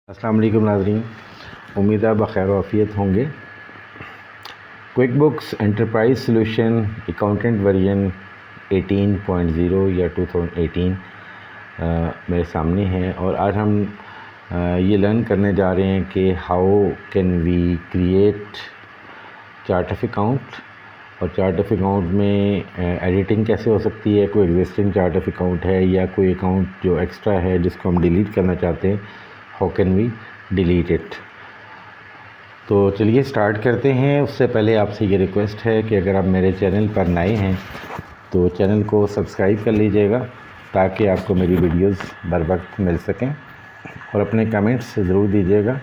अस्सलाम वालेकुम नाज़रीन, उम्मीद है बख़ैर आफ़ियत होंगे। Quick books enterprise solution accountant version 18.0 या 2018 मेरे सामने है और आज हम ये लर्न करने जा रहे हैं कि how can we create chart of account और चार्ट ऑफ अकाउंट में एडिटिंग कैसे हो सकती है। कोई एग्जिस्टिंग चार्ट ऑफ अकाउंट है या कोई अकाउंट जो एक्स्ट्रा है जिसको हम डिलीट करना चाहते हैं, how can we delete it. तो चलिए स्टार्ट करते हैं। उससे पहले आपसे ये रिक्वेस्ट है कि अगर आप मेरे चैनल पर नए हैं तो चैनल को सब्सक्राइब कर लीजिएगा ताकि आपको मेरी वीडियोस बर वक्त मिल सकें और अपने कमेंट्स ज़रूर दीजिएगा।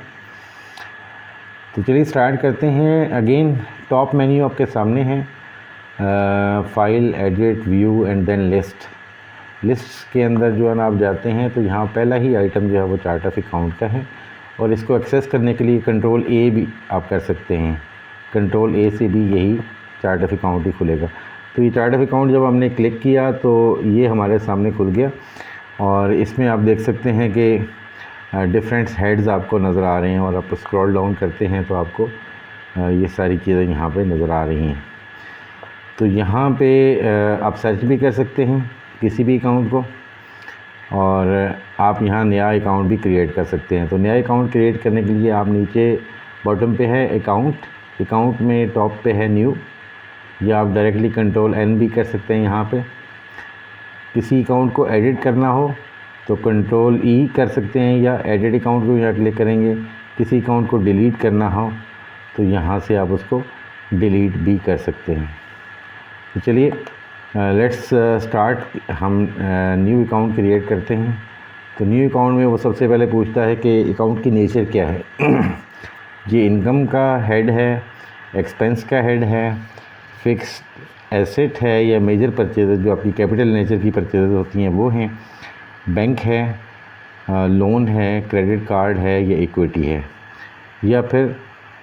तो चलिए स्टार्ट करते हैं। अगेन टॉप मेन्यू आपके सामने है, file, edit, view and then list. List के अंदर जो है ना आप जाते हैं तो यहाँ पहला ही आइटम जो है वो चार्ट ऑफ अकाउंट का है और इसको एक्सेस करने के लिए कंट्रोल ए भी आप कर सकते हैं। कंट्रोल ए से भी यही चार्ट ऑफ अकाउंट ही खुलेगा। तो ये चार्ट ऑफ अकाउंट जब हमने क्लिक किया तो ये हमारे सामने खुल गया और इसमें आप देख सकते हैं कि डिफरेंट हेड्स आपको नज़र आ रहे हैं और आप स्क्रॉल डाउन करते हैं तो आपको ये सारी चीज़ें यहाँ पे नज़र आ रही हैं। तो यहाँ पे आप सर्च भी कर सकते हैं किसी भी अकाउंट को और आप यहाँ नया अकाउंट भी क्रिएट कर सकते हैं। तो नया अकाउंट क्रिएट करने के लिए आप नीचे बॉटम पे है अकाउंट में टॉप पे है न्यू, या आप डायरेक्टली कंट्रोल एन भी कर सकते हैं। यहाँ पे किसी अकाउंट को एडिट करना हो तो कंट्रोल ई कर सकते हैं या एडिट अकाउंट को यहाँ क्लिक करेंगे। किसी अकाउंट को डिलीट करना हो तो यहाँ से आप उसको डिलीट भी कर सकते हैं। तो चलिए लेट्स स्टार्ट। हम न्यू अकाउंट क्रिएट करते हैं। तो न्यू अकाउंट में वो सबसे पहले पूछता है कि अकाउंट की नेचर क्या है। ये इनकम का हेड है, एक्सपेंस का हेड है, फिक्स एसेट है या मेजर परचेज जो आपकी कैपिटल नेचर की परचेज होती हैं वो हैं, बैंक है, लोन है, क्रेडिट कार्ड है या इक्विटी है, या फिर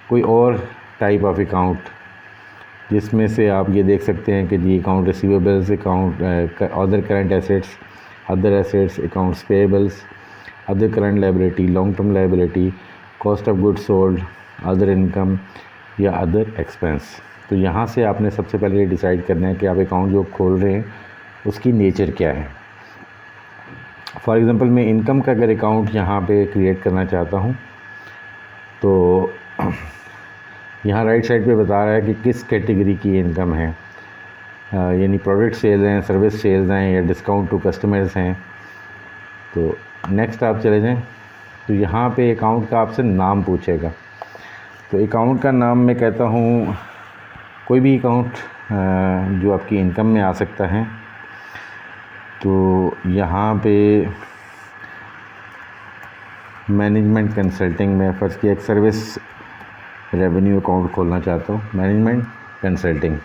कोई और टाइप ऑफ अकाउंट जिसमें से आप ये देख सकते हैं कि जी account receivables, account other current assets, other assets, accounts payables, other current liability, long term liability, cost of goods sold, other income या अदर एक्सपेंस। तो यहाँ से आपने सबसे पहले ये डिसाइड करना है कि आप अकाउंट जो खोल रहे हैं उसकी नेचर क्या है। फॉर एग्ज़ाम्पल मैं इनकम का अगर अकाउंट यहाँ पे क्रिएट करना चाहता हूँ तो यहाँ राइट साइड पे बता रहा है कि किस कैटेगरी की इनकम है, यानी प्रोडक्ट सेल्स हैं, सर्विस सेल्स हैं या डिस्काउंट टू कस्टमर्स हैं। तो नेक्स्ट आप चले जाएं तो यहाँ पे अकाउंट का आपसे नाम पूछेगा। तो अकाउंट का नाम मैं कहता हूँ कोई भी अकाउंट जो आपकी इनकम में आ सकता है। तो यहाँ पे मैनेजमेंट कंसल्टिंग में फर्स्ट की एक सर्विस रेवेन्यू अकाउंट खोलना चाहता हूँ, मैनेजमेंट कंसल्टिंग।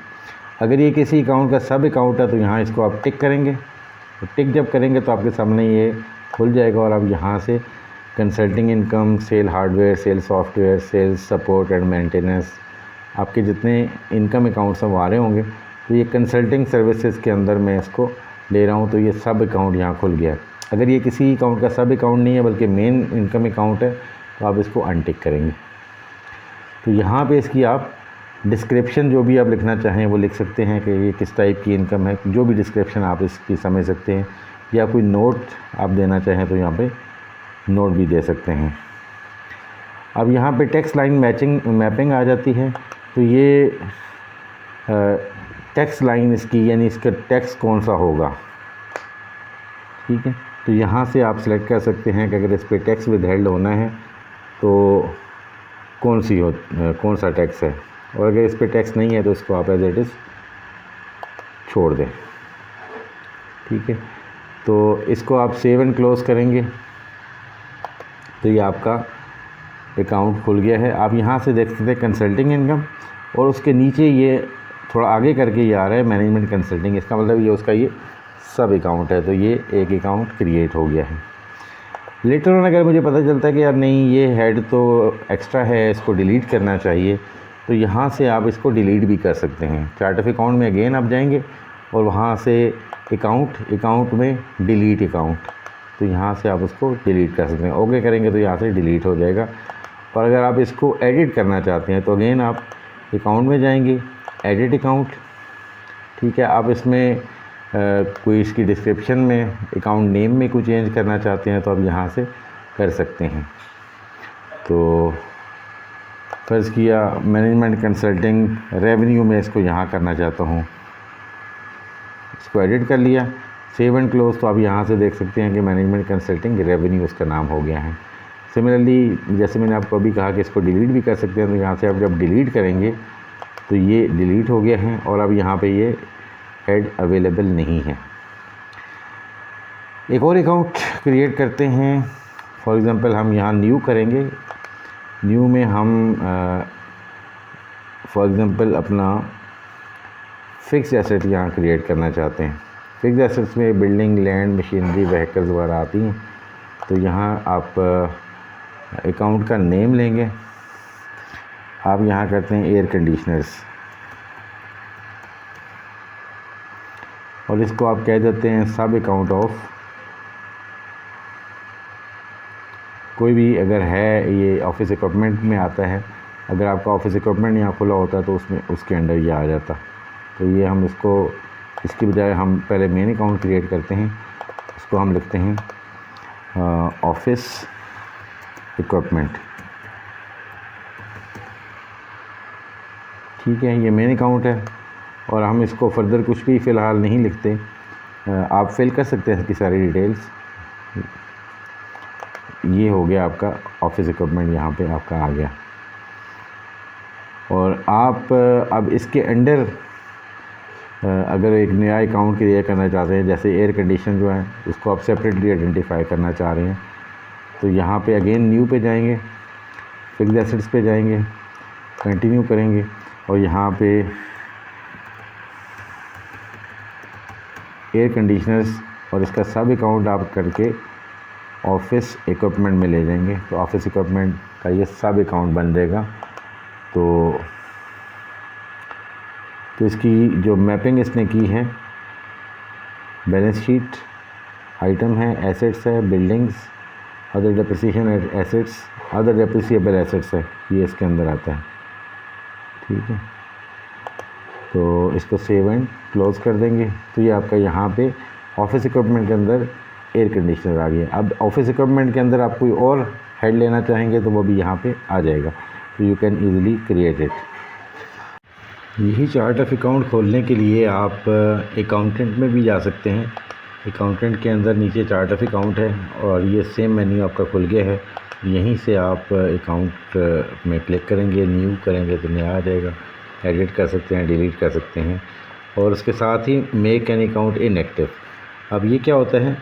अगर ये किसी अकाउंट का सब अकाउंट है तो यहाँ इसको आप टिक करेंगे। तो टिक जब करेंगे तो आपके सामने ये खुल जाएगा और आप यहाँ से consulting income, sale hardware, sale software, sales support and maintenance, आपके जितने इनकम अकाउंट्स हैं वो आ रहे होंगे। तो ये कंसल्टिंग सर्विसेज के अंदर मैं इसको ले रहा हूँ तो ये सब अकाउंट यहाँ खुल गया। अगर ये किसी अकाउंट का सब अकाउंट नहीं है बल्कि मेन इनकम अकाउंट है तो आप इसको अनटिक करेंगे। तो यहाँ पे इसकी आप डिस्क्रिप्शन जो भी आप लिखना चाहें वो लिख सकते हैं कि ये किस टाइप की इनकम है, जो भी डिस्क्रिप्शन आप इसकी समझ सकते हैं, या कोई नोट आप देना चाहें तो यहाँ पे नोट भी दे सकते हैं। अब यहाँ पे टेक्स्ट लाइन मैपिंग आ जाती है। तो ये टेक्स्ट लाइन इसकी यानी इसका टेक्स्ट कौन सा होगा, ठीक है। तो यहाँ से आप सेलेक्ट कर सकते हैं कि अगर इस पर टेक्स्ट विदहेल्ड होना है तो कौन सा टैक्स है, और अगर इस पर टैक्स नहीं है तो इसको आप एज इट इज़ छोड़ दें, ठीक है। तो इसको आप सेव एंड क्लोज़ करेंगे तो ये आपका अकाउंट खुल गया है। आप यहाँ से देख सकते हैं कंसल्टिंग इनकम और उसके नीचे ये थोड़ा आगे करके ये आ रहा है मैनेजमेंट कंसल्टिंग। इसका मतलब ये उसका ये सब अकाउंट है। तो ये एक अकाउंट क्रिएट हो गया है। लेटर ऑन अगर मुझे पता चलता है कि यार नहीं ये हेड तो एक्स्ट्रा है, इसको डिलीट करना चाहिए, तो यहाँ से आप इसको डिलीट भी कर सकते हैं। चार्ट ऑफ अकाउंट में अगेन आप जाएंगे और वहाँ से अकाउंट में डिलीट अकाउंट, तो यहाँ से आप उसको डिलीट कर सकते हैं। ओके करेंगे तो यहाँ से डिलीट हो जाएगा। और अगर आप इसको एडिट करना चाहते हैं तो अगेन आप अकाउंट में जाएंगे, एडिट अकाउंट, ठीक है। आप इसमें कोई इसकी डिस्क्रिप्शन में, अकाउंट नेम में कुछ चेंज करना चाहते हैं तो आप यहाँ से कर सकते हैं। तो फ़र्ज़ किया मैनेजमेंट कंसल्टिंग रेवेन्यू में इसको यहाँ करना चाहता हूँ, इसको एडिट कर लिया, सेव एंड क्लोज़। तो आप यहाँ से देख सकते हैं कि मैनेजमेंट कंसल्टिंग रेवेन्यू उसका नाम हो गया है। सिमिलरली जैसे मैंने आपको अभी कहा कि इसको डिलीट भी कर सकते हैं, तो यहाँ से आप जब डिलीट करेंगे तो ये डिलीट हो गया है और अब यहाँ पे ये ऐड अवेलेबल नहीं है। एक और अकाउंट क्रिएट करते हैं। फॉर एग्ज़ाम्पल हम यहाँ न्यू करेंगे, न्यू में हम फॉर एग्ज़ाम्पल अपना फ़िक्स एसेट यहाँ क्रिएट करना चाहते हैं। फ़िक्स एसेट्स में बिल्डिंग, लैंड, मशीनरी, व्हीकल्स वगैरह आती हैं। तो यहाँ आप अकाउंट का नेम लेंगे, आप यहाँ करते हैं एयर कंडीशनर्स और इसको आप कह देते हैं सब अकाउंट ऑफ, कोई भी अगर है ये ऑफिस इक्विपमेंट में आता है, अगर आपका ऑफिस इक्विपमेंट यहाँ खुला होता है तो उसमें उसके अंडर ये आ जाता। तो ये हम इसको, इसकी बजाय हम पहले मेन अकाउंट क्रिएट करते हैं, इसको हम लिखते हैं ऑफिस इक्विपमेंट, ठीक है। ये मेन अकाउंट है और हम इसको फर्दर कुछ भी फ़िलहाल नहीं लिखते। आप फिल कर सकते हैं इसकी सारी डिटेल्स। ये हो गया आपका ऑफिस इक्विपमेंट, यहाँ पे आपका आ गया। और आप अब इसके अंडर अगर एक नया अकाउंट क्रिएट करना चाहते हैं, जैसे एयर कंडीशन जो है इसको आप सेपरेटली आइडेंटिफाई करना चाह रहे हैं, तो यहाँ पे अगेन न्यू पे जाएंगे, फिक्स्ड एसेट्स पे जाएंगे, कंटिन्यू करेंगे और यहाँ पे एयर कंडीशनर्स और इसका सब अकाउंट आप करके ऑफिस इक्विपमेंट में ले जाएंगे। तो ऑफिस इक्विपमेंट का ये सब अकाउंट बन जाएगा। तो इसकी जो मैपिंग इसने की है, बैलेंस शीट आइटम है, एसेट्स है, buildings, other depreciation assets, other depreciable assets है, ये इसके अंदर आता है, ठीक है। तो इसको सेव एंड क्लोज़ कर देंगे। तो ये आपका यहाँ पे ऑफिस इक्विपमेंट के अंदर एयर कंडीशनर आ गया। अब ऑफिस इक्विपमेंट के अंदर आप कोई और हेड लेना चाहेंगे तो वो भी यहाँ पे आ जाएगा। तो you can easily create it. यही चार्ट ऑफ अकाउंट खोलने के लिए आप अकाउंटेंट में भी जा सकते हैं। अकाउंटेंट के अंदर नीचे चार्ट ऑफ अकाउंट है और ये सेम मेन्यू आपका खुल गया है। यहीं से आप अकाउंट में क्लिक करेंगे, न्यू करेंगे तो नया आ जाएगा। एडिट कर सकते हैं, डिलीट कर सकते हैं और उसके साथ ही मेक एन अकाउंट इनएक्टिव। अब ये क्या होता है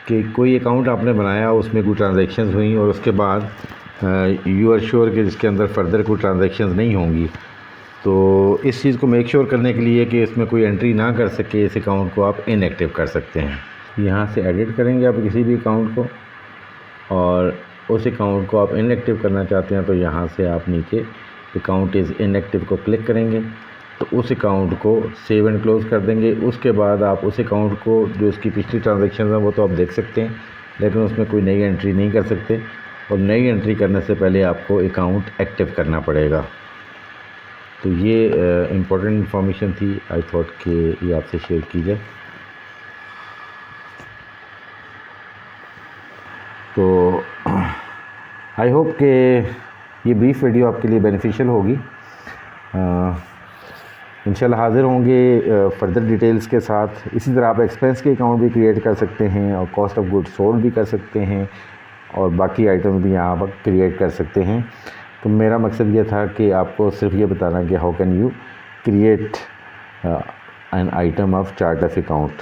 कि कोई अकाउंट आपने बनाया, उसमें कोई ट्रांजैक्शंस हुई और उसके बाद यू आर श्योर कि इसके अंदर फर्दर कोई ट्रांजैक्शंस नहीं होंगी, तो इस चीज़ को मेक श्योर करने के लिए कि इसमें कोई एंट्री ना कर सके, इस अकाउंट को आप इनएक्टिव कर सकते हैं। यहाँ से एडिट करेंगे आप किसी भी अकाउंट को और उस अकाउंट को आप इनएक्टिव करना चाहते हैं तो यहाँ से आप नीचे अकाउंट इज़ इनएक्टिव को क्लिक करेंगे तो उस अकाउंट को सेव एंड क्लोज़ कर देंगे। उसके बाद आप उस अकाउंट को, जो उसकी पिछली ट्रांजैक्शन है वो तो आप देख सकते हैं, लेकिन उसमें कोई नई एंट्री नहीं कर सकते और नई एंट्री करने से पहले आपको अकाउंट एक्टिव करना पड़ेगा। तो ये इम्पोर्टेंट इन्फॉर्मेशन थी, आई थॉट कि ये आपसे शेयर की जाए। तो आई होप कि ये ब्रीफ वीडियो आपके लिए बेनिफिशियल होगी। इंशाल्लाह हाज़िर होंगे फर्दर डिटेल्स के साथ। इसी तरह आप एक्सपेंस के अकाउंट भी क्रिएट कर सकते हैं और कॉस्ट ऑफ गुड्स सोल्ड भी कर सकते हैं और बाकी आइटम भी यहाँ पर क्रिएट कर सकते हैं। तो मेरा मकसद ये था कि आपको सिर्फ ये बताना कि how can you create an item of chart of account.